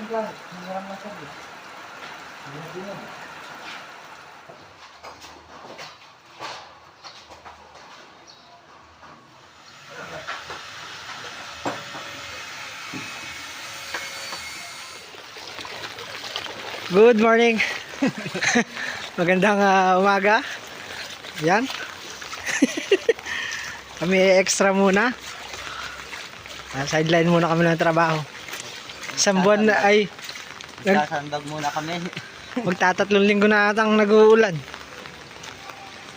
Good morning. Magandang umaga. Yan. Kami extra muna. Sideline muna kami ng trabaho. Isang buwan na ay Nagsasandag muna kami. magtatatlong linggo na atang nag-uulan.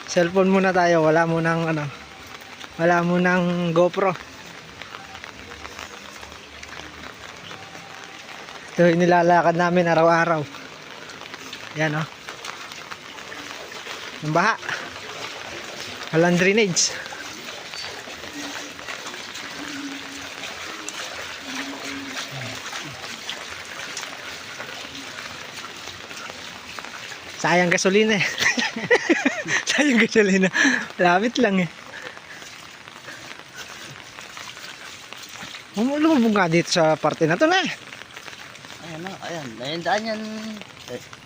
Cellphone muna tayo. Wala munang GoPro. Ito yung nilalakad namin araw-araw. Yan o. Yung baha. Walang drainage. Sayang gasolina eh. Sayang gasolina. Lapit lang eh. Lumubog nga dito sa parte na to na eh. Ayan na, ayan. Ayan daan yan.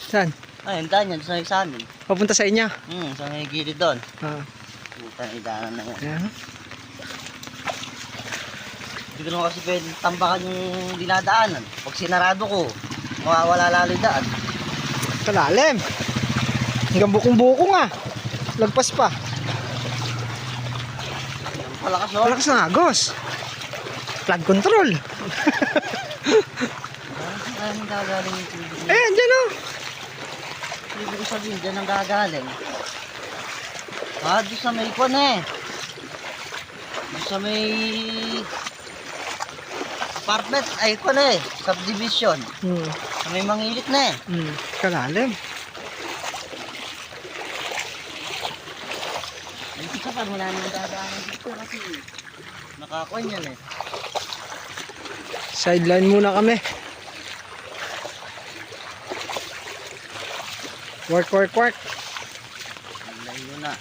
Saan? Ayan daan yan, sa amin. Papunta sa inyo? Sa may gilid doon. Puta, idaanan na yan. Ayan. Hindi ko naman kasi pwede tambakan yung dinadaanan. Pag sinarado ko, mawawala lalo yung daan. Kalalim. Hanggang bukong-buko nga. Lagpas pa. Palakas o. Malakas na agos. Flood control. Ayan ang gagaling yung tubig. Ayan, dyan o. Ibig ko sabihin, dyan ang gagaling. Doon sa may kwan eh. Doon sa may apartment, ay kwan eh. Subdivision. Sa may mangilit na eh. Kalalim. Hindi ka pa, wala nang dadaanan dito kasi nakakon yan eh. Sideline muna kami. Work. Ang layo na.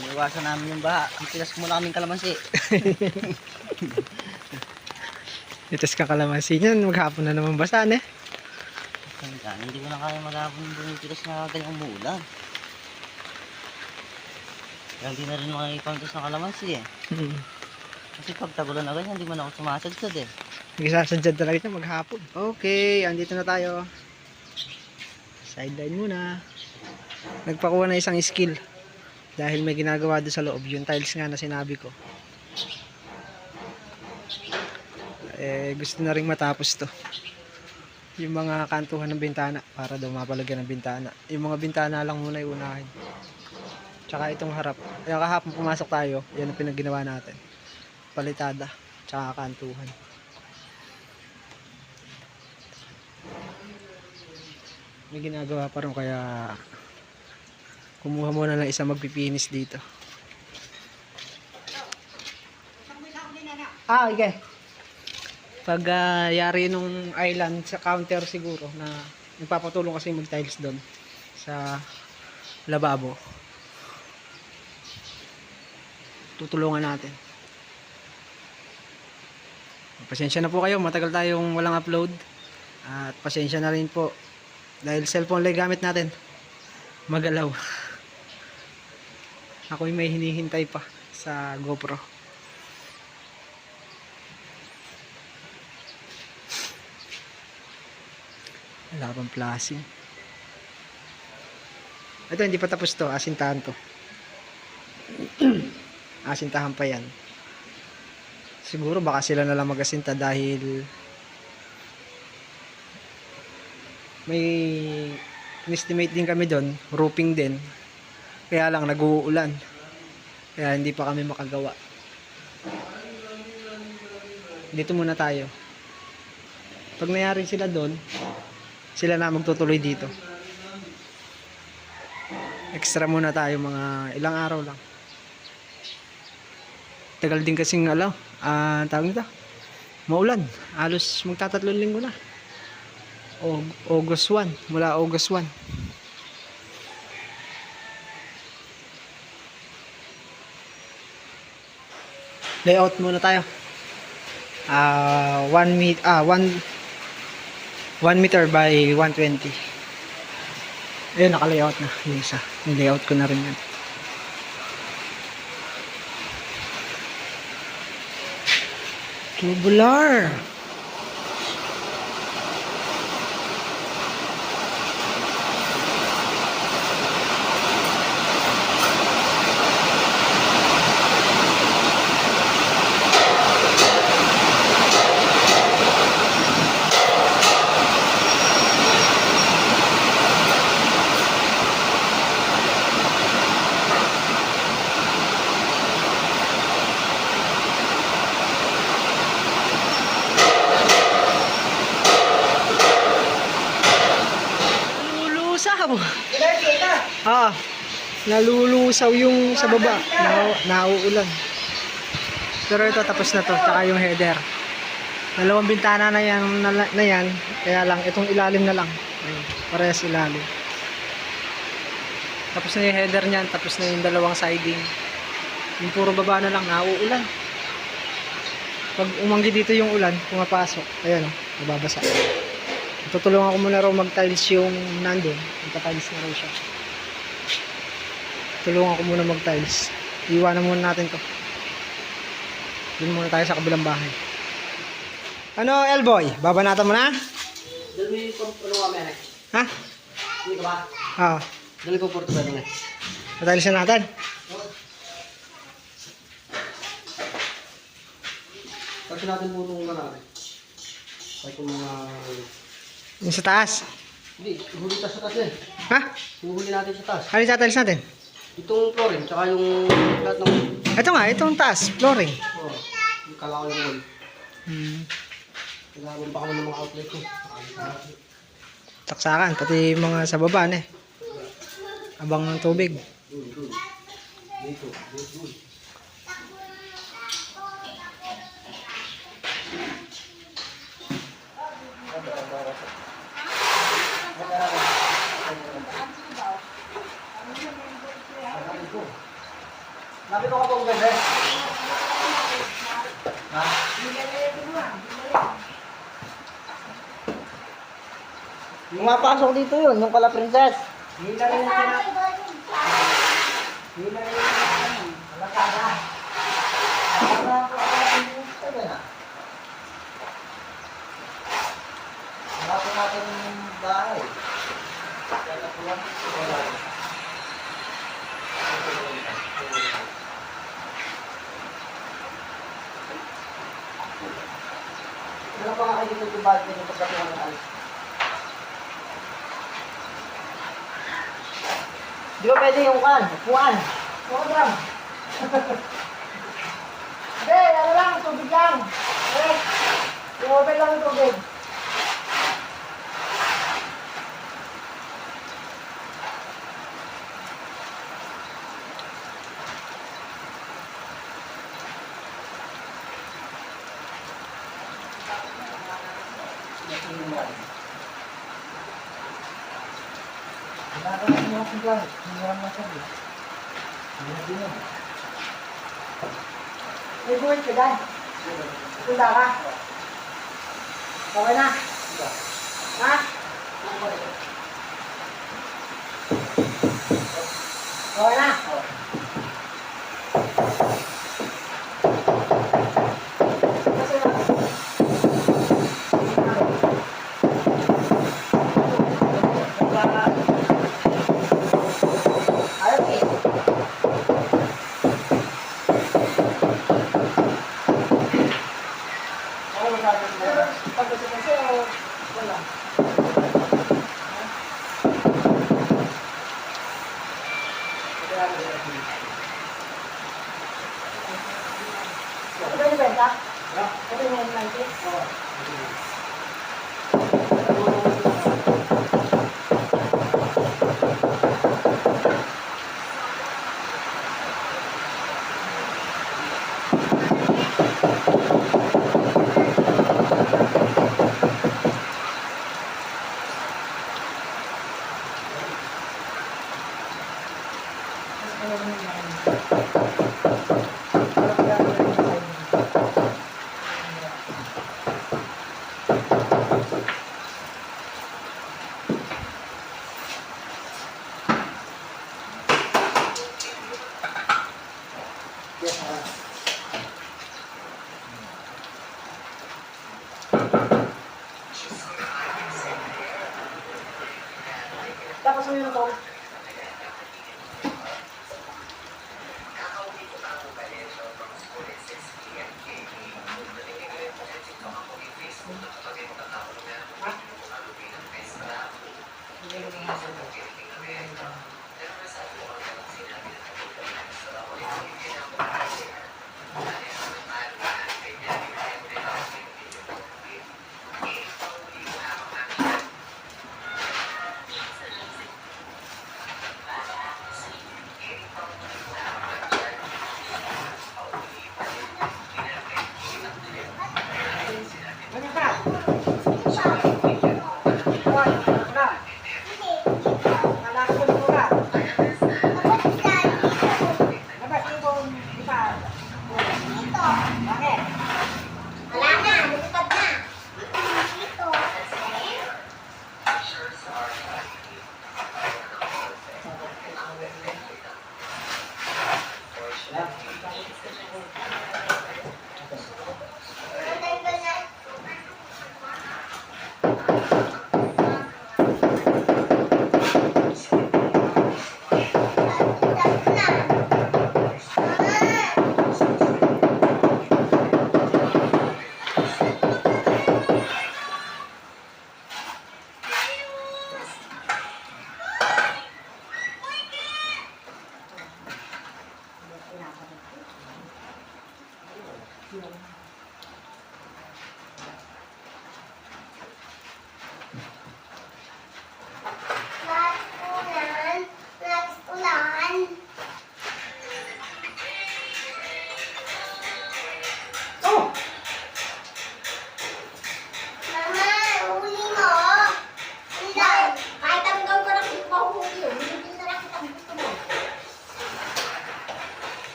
Iniwasan namin yung baha. Pilas muna kaming kalamansi. Itas ka kalamansi niyan. Maghapon na naman basan eh. Hindi ko na kaya maghapon yung pilas na ganyang umuulan. Kaya hindi na rin makikipangkas ng kalamansi eh. Kasi pag tagulan na ganyan, hindi mo na ako sumasadsad eh. Nagsasadyad talaga siya maghapon. Okay, andito na tayo. Sideline muna. Nagpakuha na isang skill. Dahil may ginagawa doon sa loob. Yung tiles nga na sinabi ko. Gusto na rin matapos to. Yung mga kantuhan ng bintana. Para daw mapalagyan ng bintana. Yung mga bintana lang muna iunahin. Tsaka itong harap. Kaya kahapon pumasok tayo. Yan ang pinagginawa natin. Palitada. Tsaka kantuhan. May ginagawa pa rin kaya kumuha muna ng isa magpipinis dito. Okay. Pag yari nung island sa counter siguro na nagpapatulong kasi mag-tiles doon sa lababo. Tutulungan natin. Pasensya na po kayo, matagal tayong walang upload. At pasensya na rin po dahil cellphone lang gamit natin. Magalaw. Ako'y may hinihintay pa sa GoPro. Wala pang flashing. Ito hindi pa tapos to, asintahan to. Asintahan pa yan. Siguro baka sila na lang mag-asinta dahil may estimate din kami doon, roofing din. Kaya lang nag-uulan. Kaya hindi pa kami makagawa. Dito muna tayo. Pag nangyari sila doon, sila na magtutuloy dito. Extra muna tayo mga ilang araw lang. Tagal din kasing tawag nito, maulan. Halos magtatatlong linggo na. August 1, mula August 1. Layout muna tayo. 1 meter by 120. Ayun, naka-layout na. Yung isa. Nilayout ko na rin yan. Tubular. Nalulusaw. Ah, nalulusaw yung sa baba. Nauulan. Pero ito tapos na to, tsaka yung header. Dalawang bintana na yan, kaya lang itong ilalim na lang. Ayun, parehas ilalim. Tapos na yung header niyan, tapos na yung dalawang siding. Yung puro baba na lang, nauulan. Pag umanggi dito yung ulan, pumapasok. Ayan, nababasa. Tutulungan ko muna raw mag-tiles yung nandun. Magka-tiles na raw siya. Tulungan ko muna mag-tiles. Iwanan muna natin to. Doon muna tayo sa kabilang bahay. Ano, Elboy? Babanatan mo na? Dali ko ano kami anak. Ha? Hindi ka ba? Oo. Dali ko porto ba nga. Matiles na natin. Kasi natin bunong na natin. Ay kung mga... Yung sa taas. Hindi, huli tayo sa taas eh. Ha? Huli natin sa taas. Ano yung tiles natin? Itong flooring, tsaka yung lahat ng... Ito nga, itong taas. Flooring. Oh, yung kailangan yung wall. Kailangan pa kami ng mga outlet ko. Saksakan, pati mga sa baba na eh. Abang ng tubig. Dito. Nabi ko kapag ganda. Ha? Yung mapasok dito yun, yung kala princess. Hila rin yung Alakada. Hanapin natin yung bahay. Kaya po lang. Ano pa nga kayo dito yung bahay ng pagkatuwa ng alis? Di ba pwede yung upuan? Oo, drum. Hindi, ano lang, tubig lang. Okay. Yung open lang yung tubig. Nagkakaroon niyo akong plan. Hinirang na siya. Hinirang. May buhay ka dyan. Itunda ka. Okay na. Ha? Okay na.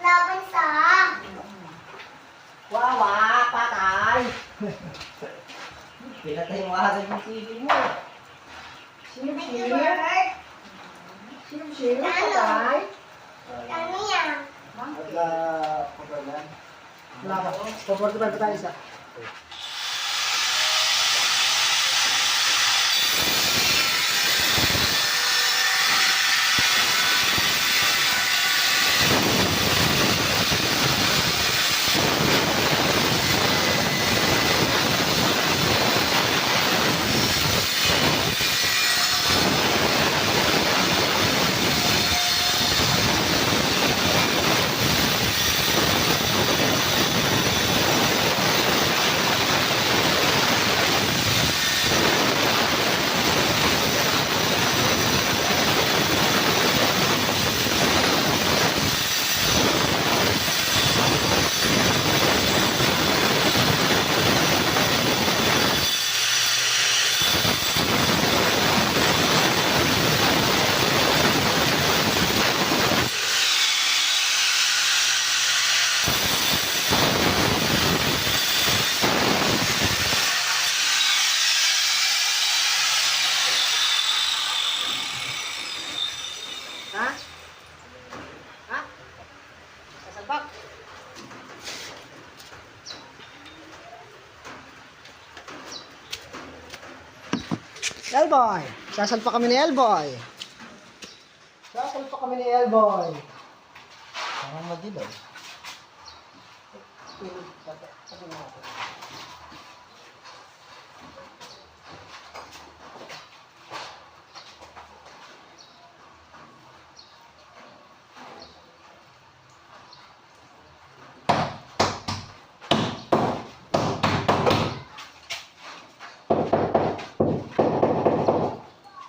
Laban sa Wawa, patay! Pinatay mo agad yung TV mo. Edward. Sino patay? Ano yan? Wala ka. Comfortable pa tayo isa. Ha? Ha? Sasalpak? Elboy! Sasalpak kami ni Elboy! Sasalpak kami ni Elboy! Ang madilaw.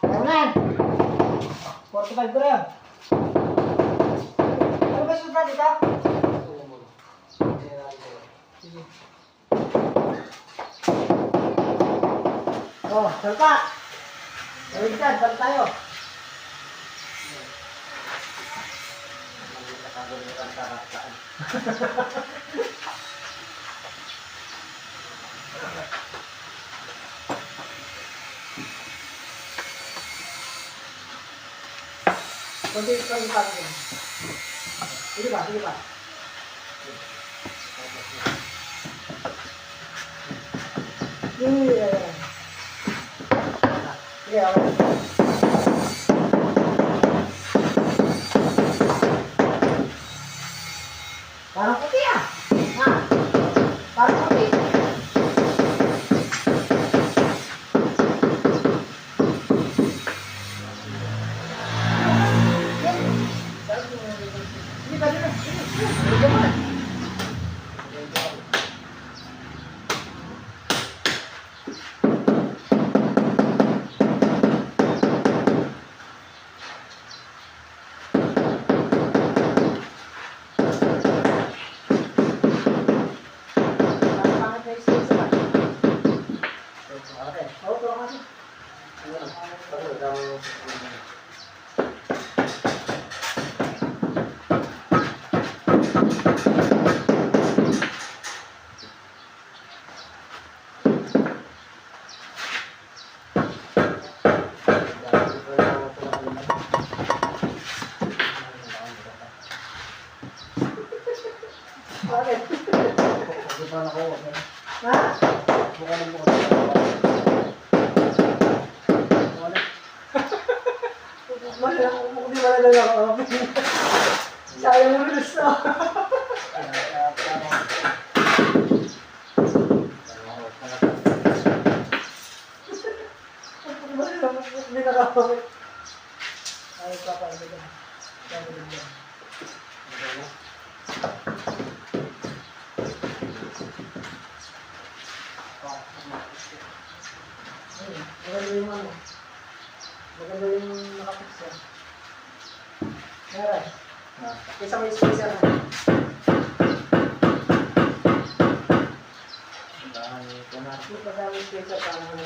Kanan! 45 ko rin. Ano ba susunod dito? Sige. Oh, salpa! Baliktad, balik tayo. Kunti pa rin pa rin. Sige pa, sige pa. Yeah. Yeah, okay. Parang puti ah. Ha? Parang puti. Hindi pa rin. Hindi pa rin. Bakit? Ha? Hindi malala ako. Sayang mo gusto. Hindi nakakawin. Ay, papaibigan. Papaibigan. Maganda yung ano. Maganda yung nakapix yan. Meron. Isa may spacer na. Ito sa may spacer para naman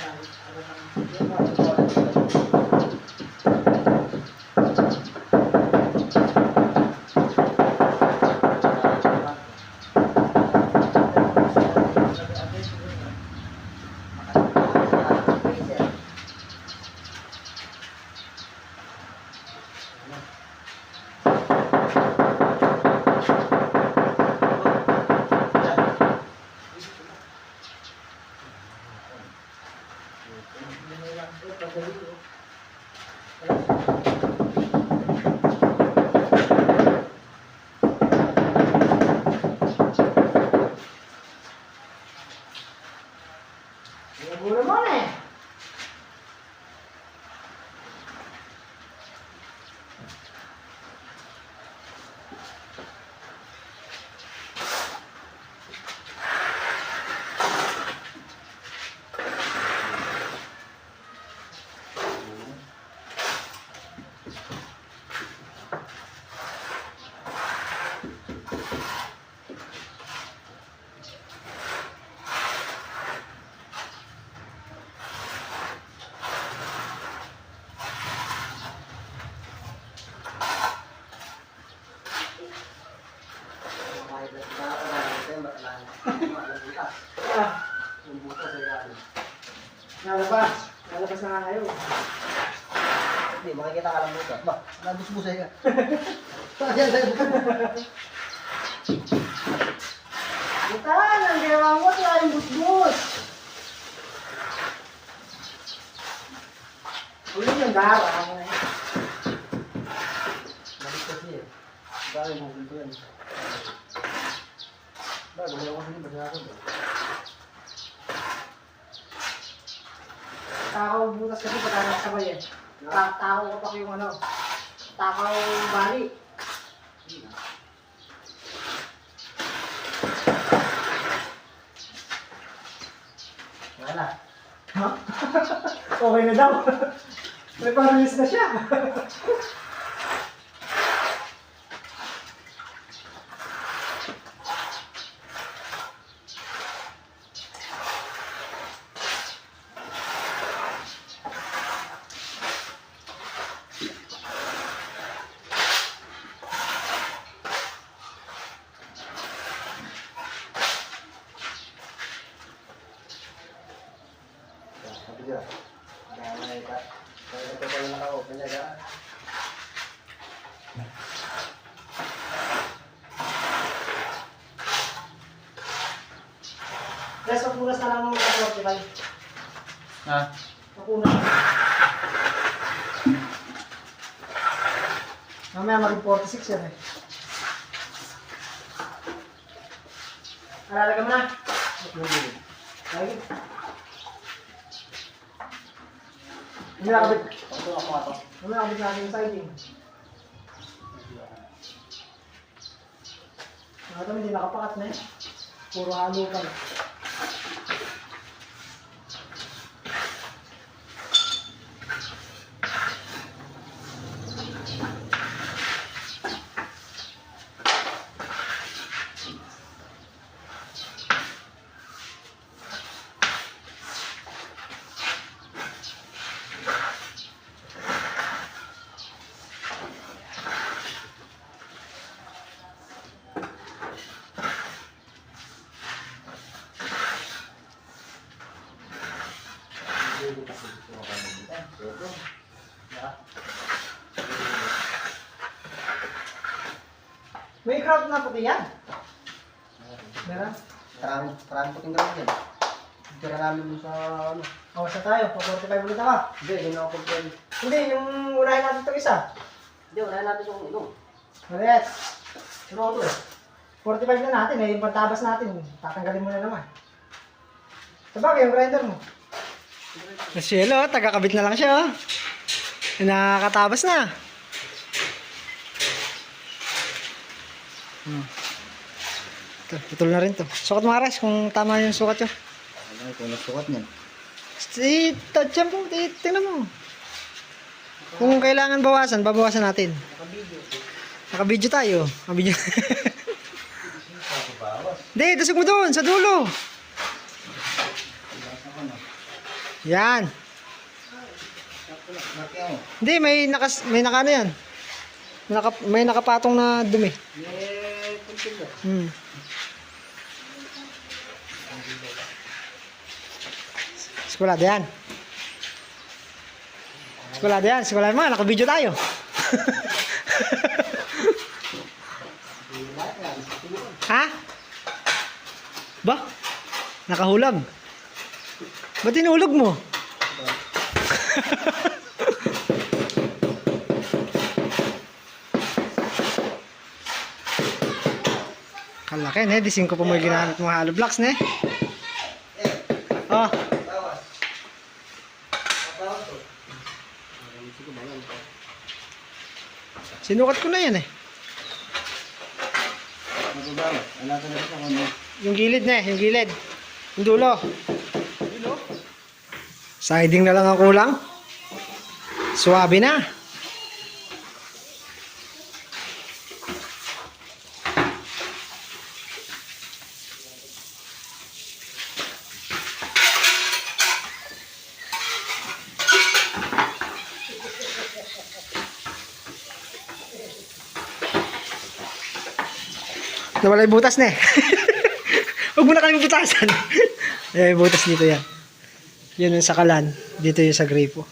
Mura mo na eh. Nalabas. Nalabas na nga kayo. Hindi, makikita ka lang bukas. Ba, nabusbusay ka. Bukan, ang ginawa mo, ito yung busbus. Uli yung dara. Balik kasi eh. Dahil mo ganito yan. Ba, gumawa ko hindi ba ako ba? Takaw butas kasi pagkakas sabay eh. Takaw ko pa yung ano. Takaw bali. Wala. Ha? Okay na daw. May pang-release na siya. Yes, magpunas na lang mo sa 45. Ha? Magpunas. Mamaya maging 46 yan eh. Alalaga mo na. Lagi. Hindi nakabit. Hindi nakabit natin yung siding. Ito hindi nakapakat na eh. Puro halo pa rin. May crowd na puti yan. Meron? Marami po tingnan yan. Tira namin dun sa ano. O, sa tayo. Pa-45 ulit ako. Hindi, hindi na ako pwede. Hindi, yung unahin natin itong isa. Hindi, wala natin yung ilong. Malet. Ano ito eh? 45 na natin eh. Yung pantabas natin. Tatanggalin mo na naman. Sabagay, yung grinder mo. Si Elo, taga-kabit na lang siya, oh. Nakakatabas na. Ito, putol na rin to. Sukat mo, Ares, kung tama yung sukat yun. Ano, kung nagsukat niyan. Tadyan po, tingnan mo. Kung kailangan bawasan, babawasan natin. Naka-video tayo. Naka-video. Hindi, dasog mo doon, sa dulo. Yan. Hindi, may naka ano yan. May nakapatong na dumi. Hmm. Skulado yan. Skulado yan. Skulado mo, naka-video tayo. Ha? Ba? Nakahulag. Ba't tinulog mo? Kalaki, ne? Di 5 pa mo yung ginamit mga hollow blocks, ne? Oh. Sinukat ko na yan, eh. Yung gilid, ne? Yung gilid. Yung dulo. Siding na lang ang kulang. Suwabe na. Nawala yung butas na eh. Huwag mo na kayong butasan. May butas dito yan. Yun yung sa kalan. Dito yung sa gripo.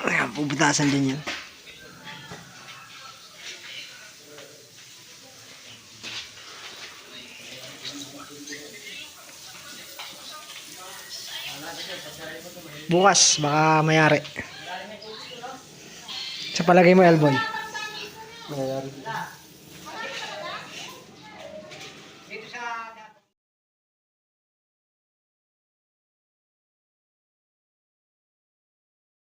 Ayan, pubutasan din yun. Bukas, baka mayari. Sa palagay mo, Elbon? Mayari.